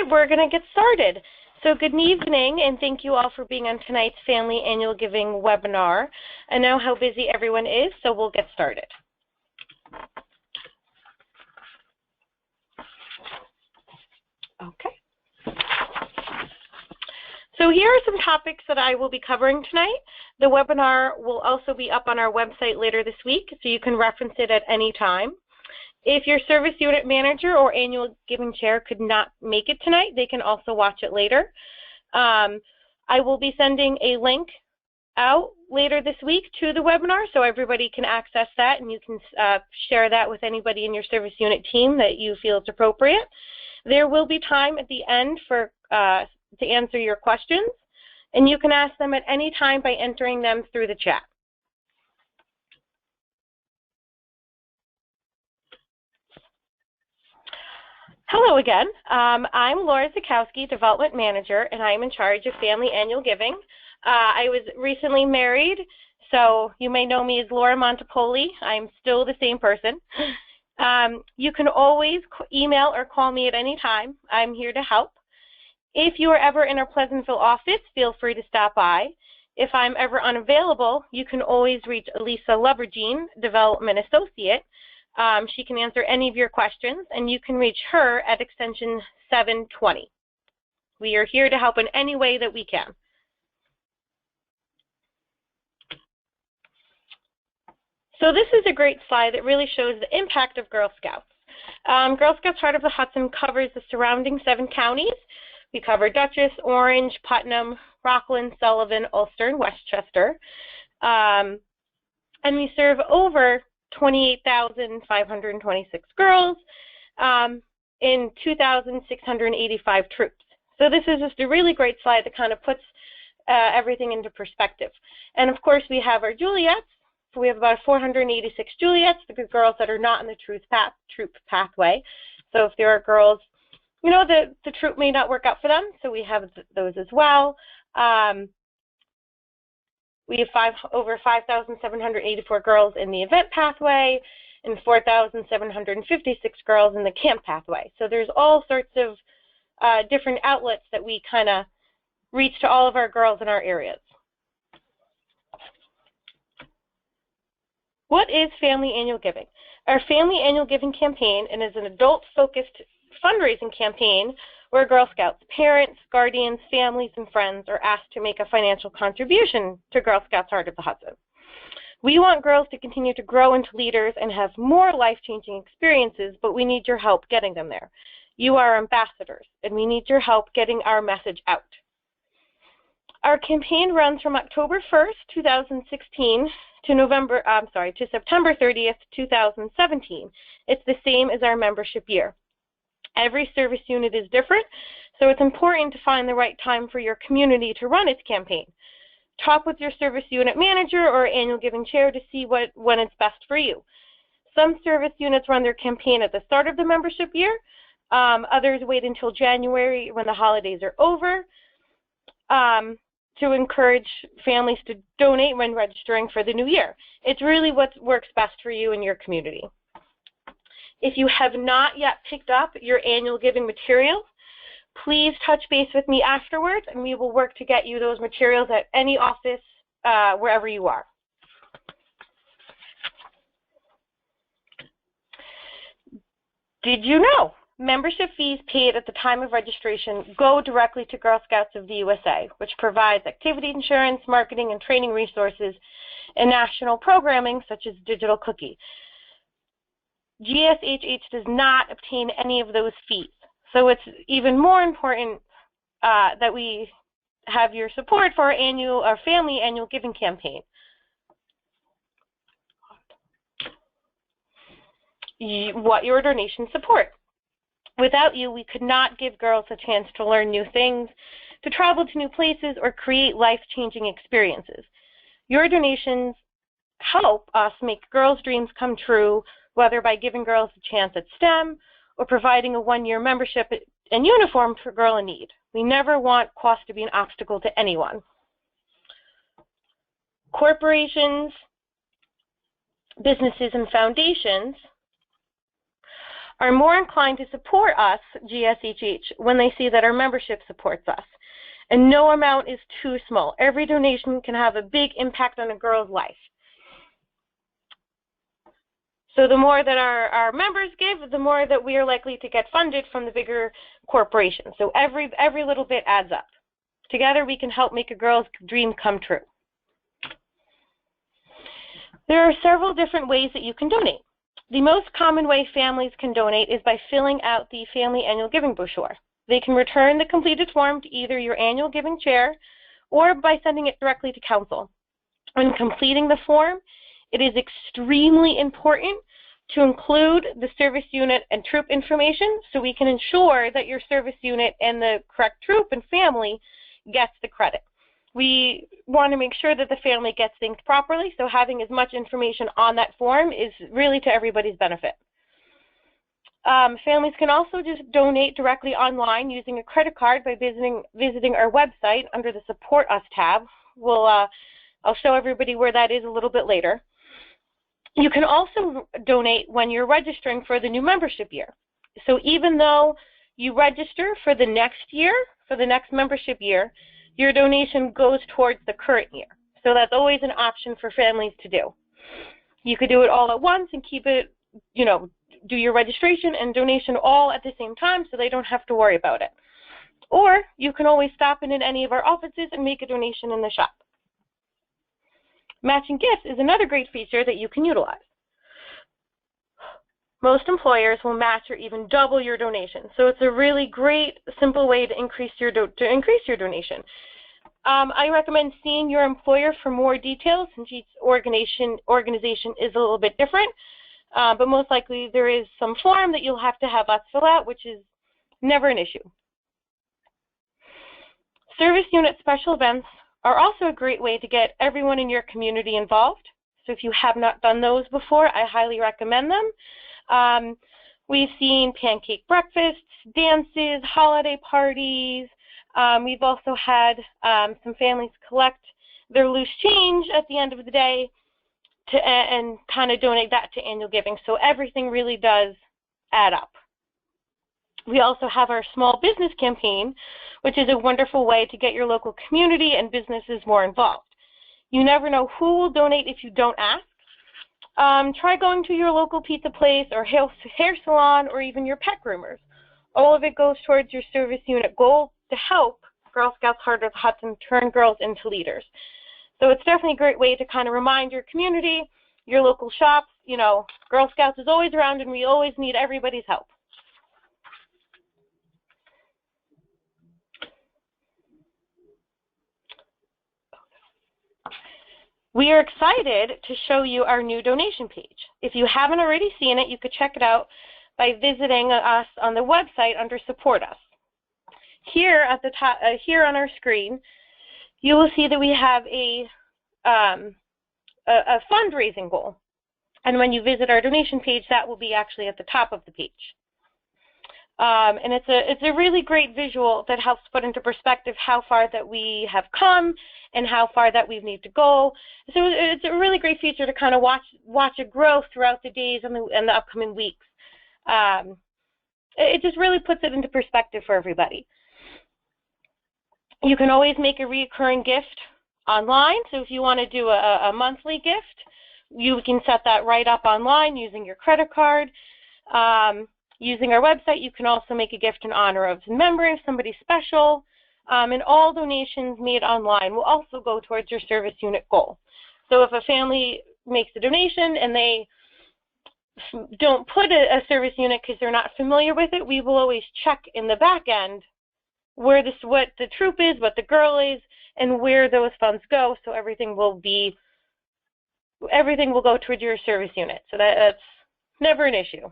We're going to get started. So good evening, and thank you all for being on tonight's Family Annual Giving webinar. I know how busy everyone is, so we'll get started. Okay. So here are some topics that I will be covering tonight. The webinar will also be up on our website later this week, so you can reference it at any time. If your service unit manager or annual giving chair could not make it tonight, they can also watch it later. I will be sending a link out later this week to the webinar so everybody can access that, and you can share that with anybody in your service unit team that you feel is appropriate. There will be time at the end for to answer your questions, and you can ask them at any time by entering them through the chat. Hello again. I'm Laura Zakowski, Development Manager, and I'm in charge of Family Annual Giving. I was recently married, so you may know me as Laura Montepoli. I'm still the same person. You can always email or call me at any time. I'm here to help. If you are ever in our Pleasantville office, feel free to stop by. If I'm ever unavailable, you can always reach Elisa Lovergene, Development Associate. She can answer any of your questions, and you can reach her at extension 720. We are here to help in any way that we can. So this is a great slide that really shows the impact of Girl Scouts. Girl Scouts Heart of the Hudson covers the surrounding 7 counties. We cover Dutchess, Orange, Putnam, Rockland, Sullivan, Ulster, and Westchester. And we serve over 28,526 girls in 2,685 troops. So this is just a really great slide that kind of puts everything into perspective. And of course, we have our Juliets. So we have about 486 Juliets, the girls that are not in the troop pathway. So if there are girls, you know, the troop may not work out for them, so we have those as well. We have over 5,784 girls in the event pathway and 4,756 girls in the camp pathway. So there's all sorts of different outlets that we kind of reach to all of our girls in our areas. What is Family Annual Giving? Our Family Annual Giving campaign is an adult-focused fundraising campaign where Girl Scouts parents, guardians, families, and friends are asked to make a financial contribution to Girl Scouts Heart of the Hudson. We want girls to continue to grow into leaders and have more life-changing experiences, but we need your help getting them there. You are ambassadors, and we need your help getting our message out. Our campaign runs from October 1st, 2016 to September 30th, 2017. It's the same as our membership year. Every service unit is different, so it's important to find the right time for your community to run its campaign. Talk with your service unit manager or annual giving chair to see when it's best for you. Some service units run their campaign at the start of the membership year. Others wait until January when the holidays are over to encourage families to donate when registering for the new year. It's really what works best for you and your community. If you have not yet picked up your annual giving materials, please touch base with me afterwards, and we will work to get you those materials at any office wherever you are. Did you know membership fees paid at the time of registration go directly to Girl Scouts of the USA, which provides activity insurance, marketing and training resources, and national programming such as Digital Cookie. GSHH does not obtain any of those fees. So it's even more important that we have your support for our Family Annual Giving campaign. What your donations support. Without you, we could not give girls a chance to learn new things, to travel to new places, or create life-changing experiences. Your donations help us make girls' dreams come true, whether by giving girls a chance at STEM or providing a one-year membership and uniform for Girl in Need. We never want cost to be an obstacle to anyone. Corporations, businesses, and foundations are more inclined to support us, GSHH, when they see that our membership supports us. And no amount is too small. Every donation can have a big impact on a girl's life. So the more that our members give, the more that we are likely to get funded from the bigger corporations. So every little bit adds up. Together we can help make a girl's dream come true. There are several different ways that you can donate. The most common way families can donate is by filling out the Family Annual Giving Brochure. They can return the completed form to either your annual giving chair or by sending it directly to council. When completing the form, it is extremely important to include the service unit and troop information so we can ensure that your service unit and the correct troop and family gets the credit. We want to make sure that the family gets things properly, so having as much information on that form is really to everybody's benefit. Families can also just donate directly online using a credit card by visiting our website under the Support Us tab. I'll show everybody where that is a little bit later. You can also donate when you're registering for the new membership year. So even though you register for the next year, for the next membership year, your donation goes towards the current year. So that's always an option for families to do. You could do it all at once and keep it, do your registration and donation all at the same time so they don't have to worry about it. Or you can always stop in any of our offices and make a donation in the shop. Matching gifts is another great feature that you can utilize. Most employers will match or even double your donation, so it's a really great, simple way to increase your donation. I recommend seeing your employer for more details, since each organization is a little bit different, but most likely there is some form that you'll have to have us fill out, which is never an issue. Service unit special events are also a great way to get everyone in your community involved. So if you have not done those before, I highly recommend them. We've seen pancake breakfasts, dances, holiday parties. We've also had some families collect their loose change at the end of the day and kind of donate that to annual giving. So everything really does add up. We also have our small business campaign, which is a wonderful way to get your local community and businesses more involved. You never know who will donate if you don't ask. Try going to your local pizza place or hair salon or even your pet groomers. All of it goes towards your service unit goal to help Girl Scouts Heart of the Hudson turn girls into leaders. So it's definitely a great way to kind of remind your community, your local shops, Girl Scouts is always around and we always need everybody's help. We are excited to show you our new donation page. If you haven't already seen it, you could check it out by visiting us on the website under Support Us. Here at the top, here on our screen, you will see that we have a fundraising goal. And when you visit our donation page, that will be actually at the top of the page. And it's a really great visual that helps put into perspective how far that we have come and how far that we need to go. So it's a really great feature to kind of watch it grow throughout the days and the upcoming weeks. It just really puts it into perspective for everybody. You can always make a recurring gift online. So if you want to do a monthly gift, you can set that right up online using your credit card. Using our website, you can also make a gift in honor of a memory of somebody special. And all donations made online will also go towards your service unit goal. So if a family makes a donation and they don't put a service unit because they're not familiar with it, we will always check in the back end what the troop is, what the girl is, and where those funds go. So everything will go towards your service unit. So that's never an issue.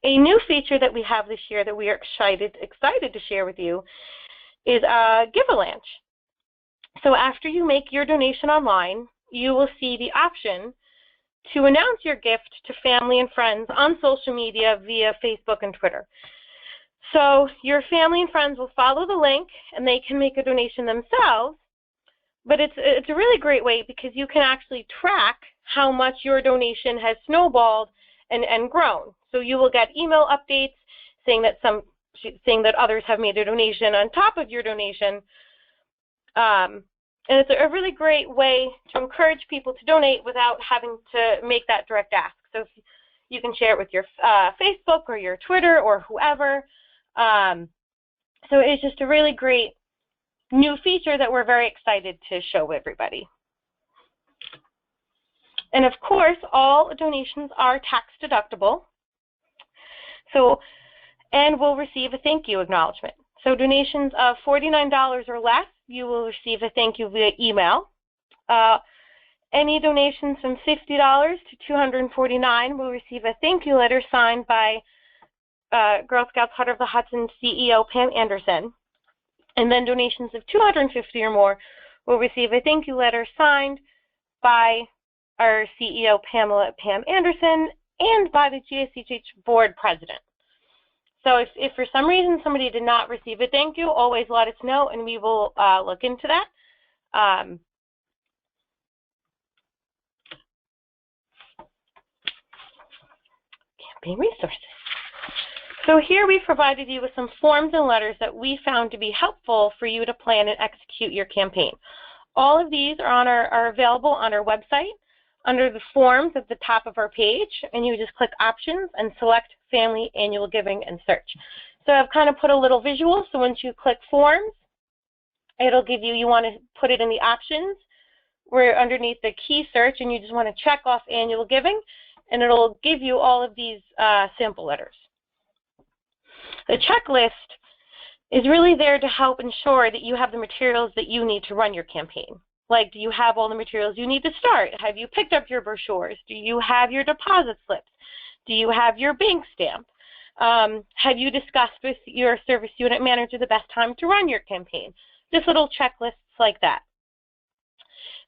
A new feature that we have this year that we are excited to share with you is Give-A-Lanch. So after you make your donation online, you will see the option to announce your gift to family and friends on social media via Facebook and Twitter. So your family and friends will follow the link and they can make a donation themselves, but it's a really great way because you can actually track how much your donation has snowballed and grown. So you will get email updates saying that others have made a donation on top of your donation. And it's a really great way to encourage people to donate without having to make that direct ask. So if you can share it with your Facebook or your Twitter or whoever. So it's just a really great new feature that we're very excited to show everybody. And of course, all donations are tax deductible. So, and will receive a thank you acknowledgement. So donations of $49 or less, you will receive a thank you via email. Any donations from $50 to $249 will receive a thank you letter signed by Girl Scouts Heart of the Hudson CEO Pam Anderson. And then donations of $250 or more will receive a thank you letter signed by our CEO Pam Anderson and by the GSHH board president. So if for some reason somebody did not receive a thank you, always let us know and we will look into that. Campaign resources. So here we provided you with some forms and letters that we found to be helpful for you to plan and execute your campaign. All of these are available on our website under the forms at the top of our page, and you just click options and select family, annual giving, and search. So I've kind of put a little visual, so once you click forms, it'll give you want to put it in the options where underneath the key search, and you just want to check off annual giving, and it'll give you all of these sample letters. The checklist is really there to help ensure that you have the materials that you need to run your campaign. Like, do you have all the materials you need to start? Have you picked up your brochures? Do you have your deposit slips? Do you have your bank stamp? Have you discussed with your service unit manager the best time to run your campaign? Just little checklists like that.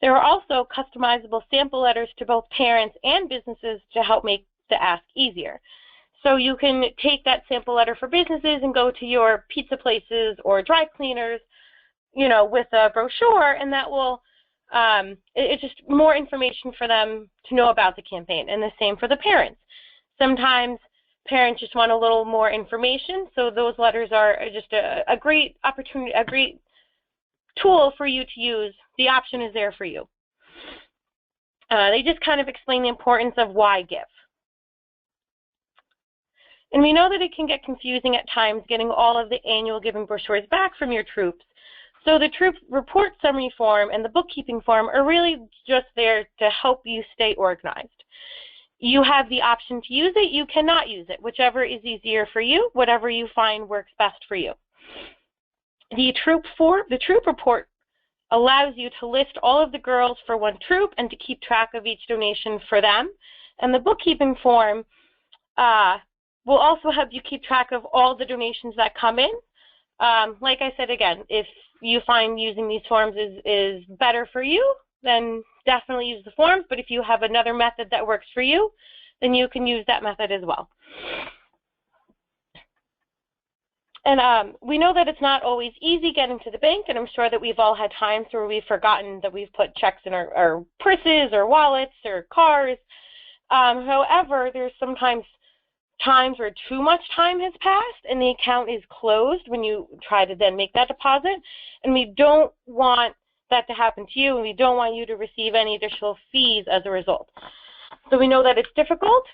There are also customizable sample letters to both parents and businesses to help make the ask easier. So you can take that sample letter for businesses and go to your pizza places or dry cleaners, with a brochure, and that will, it's just more information for them to know about the campaign, and the same for the parents. Sometimes parents just want a little more information, so those letters are just a great opportunity, a great tool for you to use. The option is there for you. They just kind of explain the importance of why give. And we know that it can get confusing at times getting all of the annual giving brochures back from your troops. So the troop report summary form and the bookkeeping form are really just there to help you stay organized. You have the option to use it, you cannot use it, whichever is easier for you, whatever you find works best for you. The troop report allows you to list all of the girls for one troop and to keep track of each donation for them. And the bookkeeping form will also help you keep track of all the donations that come in. Like I said again, if you find using these forms is better for you, then definitely use the forms. But if you have another method that works for you, then you can use that method as well. And we know that it's not always easy getting to the bank, and I'm sure that we've all had times where we've forgotten that we've put checks in our purses or wallets or cars. However, there's sometimes times where too much time has passed and the account is closed when you try to then make that deposit, and we don't want that to happen to you, and we don't want you to receive any additional fees as a result. So we know that it's difficult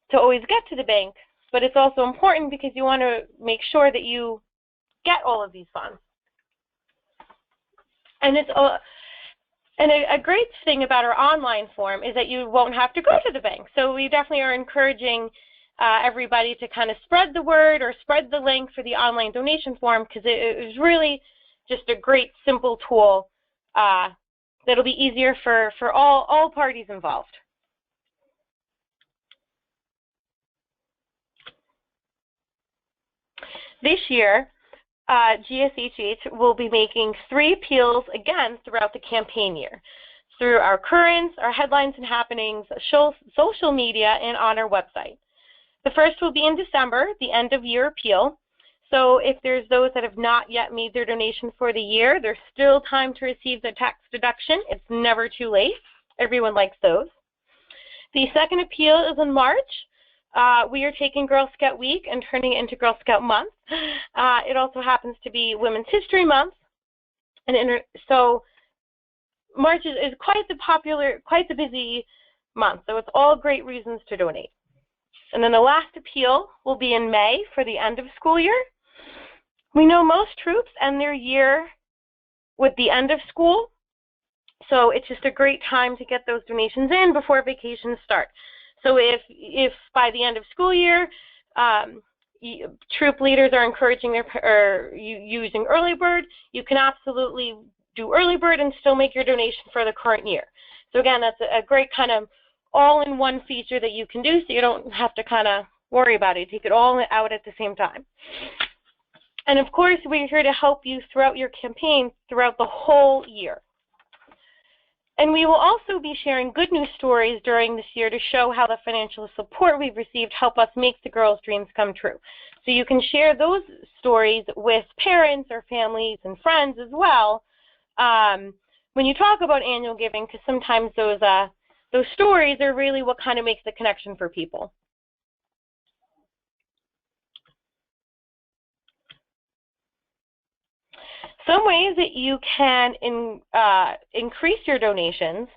to always get to the bank, but it's also important because you want to make sure that you get all of these funds. And a great thing about our online form is that you won't have to go to the bank. So we definitely are encouraging everybody to kind of spread the word or spread the link for the online donation form, because it is really just a great, simple tool that'll be easier for all parties involved. This year, GSHH will be making 3 appeals again throughout the campaign year, through our currents, our headlines and happenings, social media, and on our website. The first will be in December, the end of year appeal. So if there's those that have not yet made their donation for the year, there's still time to receive the tax deduction. It's never too late. Everyone likes those. The second appeal is in March. We are taking Girl Scout Week and turning it into Girl Scout Month. It also happens to be Women's History Month, and so March is quite the busy month. So it's all great reasons to donate. And then the last appeal will be in May for the end of school year. We know most troops end their year with the end of school, so it's just a great time to get those donations in before vacations start. So if by the end of school year, troop leaders are encouraging using early bird, you can absolutely do early bird and still make your donation for the current year. So again, that's a great kind of all-in-one feature that you can do, so you don't have to kind of worry about it. Take it all out at the same time. And of course, we're here to help you throughout your campaign throughout the whole year. And we will also be sharing good news stories during this year to show how the financial support we've received help us make the girls' dreams come true. So you can share those stories with parents or families and friends as well when you talk about annual giving, because sometimes those stories are really what kind of makes the connection for people. Some ways that you can increase your donations,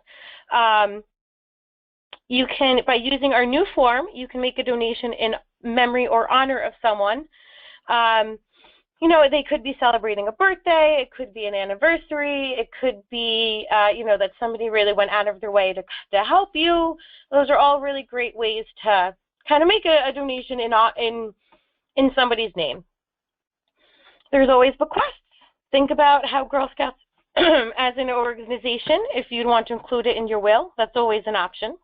you can, by using our new form, you can make a donation in memory or honor of someone. You know, they could be celebrating a birthday, it could be an anniversary, it could be, you know, that somebody really went out of their way to help you. Those are all really great ways to kind of make a donation in somebody's name. There's always bequests. Think about how Girl Scouts as an organization, if you'd want to include it in your will, that's always an option.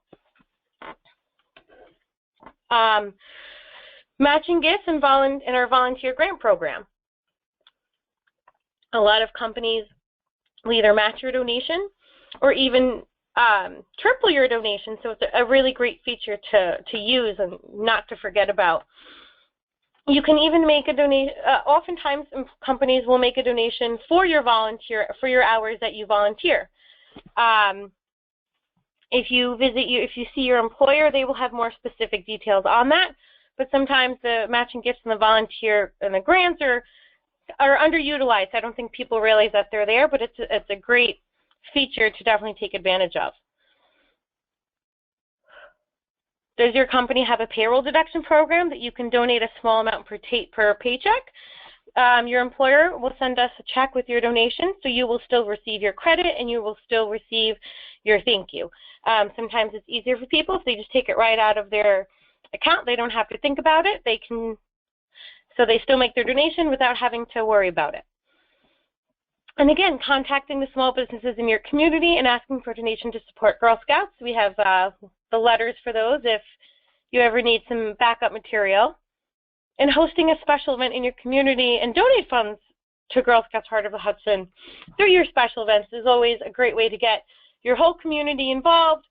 Matching gifts in our volunteer grant program. A lot of companies will either match your donation or even triple your donation, so it's a really great feature to use and not to forget about. You can even make a donation. Oftentimes, companies will make a donation for your hours that you volunteer. If you see your employer, they will have more specific details on that. But sometimes the matching gifts and the volunteer and the grants are underutilized. I don't think people realize that they're there, but it's a great feature to definitely take advantage of. Does your company have a payroll deduction program that you can donate a small amount per paycheck? Your employer will send us a check with your donation, so you will still receive your credit and you will still receive your thank you. Sometimes it's easier for people if they just take it right out of their account. They don't have to think about it. So they still make their donation without having to worry about it. And again, contacting the small businesses in your community and asking for a donation to support Girl Scouts. We have the letters for those if you ever need some backup material. And hosting a special event in your community and donate funds to Girl Scouts Heart of the Hudson through your special events is always a great way to get your whole community involved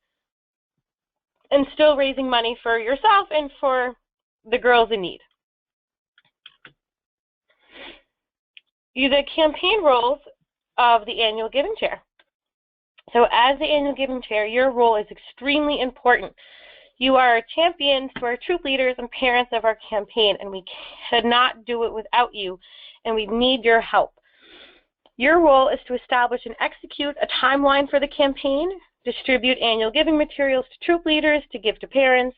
and still raising money for yourself and for the girls in need. The campaign roles of the annual giving chair. So as the annual giving chair, your role is extremely important. You are a champion for troop leaders and parents of our campaign, and we cannot do it without you, and we need your help. Your role is to establish and execute a timeline for the campaign, distribute annual giving materials to troop leaders, to give to parents,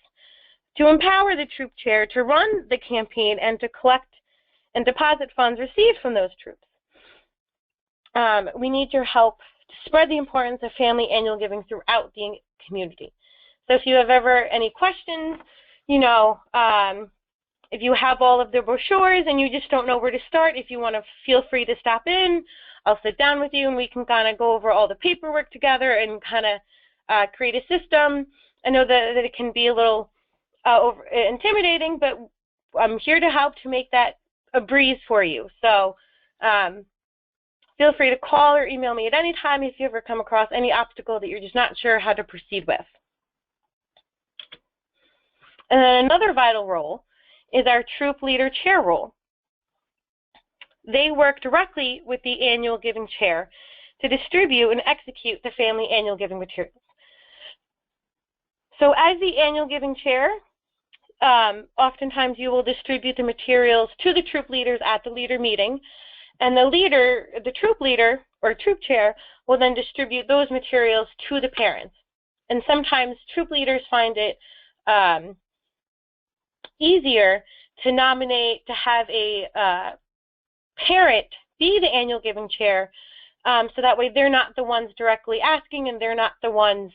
to empower the troop chair to run the campaign and to collect and deposit funds received from those troops. We need your help to spread the importance of family annual giving throughout the community. So if you have ever any questions, you know, if you have all of the brochures and you just don't know where to start, if you want to, feel free to stop in. I'll sit down with you and we can kind of go over all the paperwork together and kind of create a system. I know that it can be a little intimidating, but I'm here to help to make that a breeze for you. So feel free to call or email me at any time if you ever come across any obstacle that you're just not sure how to proceed with. And then another vital role is our troop leader chair role. They work directly with the annual giving chair to distribute and execute the family annual giving materials. So as the annual giving chair, oftentimes you will distribute the materials to the troop leaders at the leader meeting, and the troop leader or troop chair will then distribute those materials to the parents. And sometimes troop leaders find it easier to nominate, to have a parent be the annual giving chair, so that way they're not the ones directly asking, and they're not the ones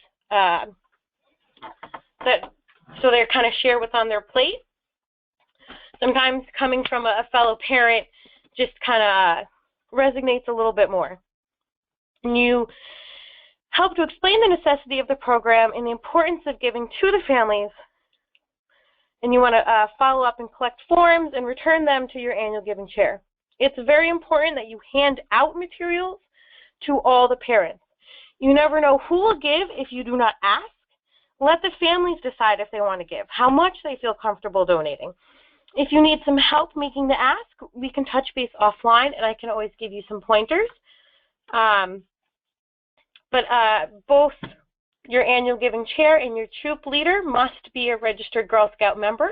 so they kind of share what's on their plate. Sometimes coming from a fellow parent just kind of resonates a little bit more. And you help to explain the necessity of the program and the importance of giving to the families. And you want to follow up and collect forms and return them to your annual giving chair. It's very important that you hand out materials to all the parents. You never know who will give if you do not ask. Let the families decide if they want to give, how much they feel comfortable donating. If you need some help making the ask, we can touch base offline, and I can always give you some pointers. But both your annual giving chair and your troop leader must be a registered Girl Scout member.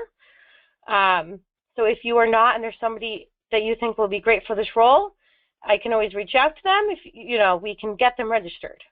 So if you are not, and there's somebody that you think will be great for this role, I can always reach out to them. If we can get them registered.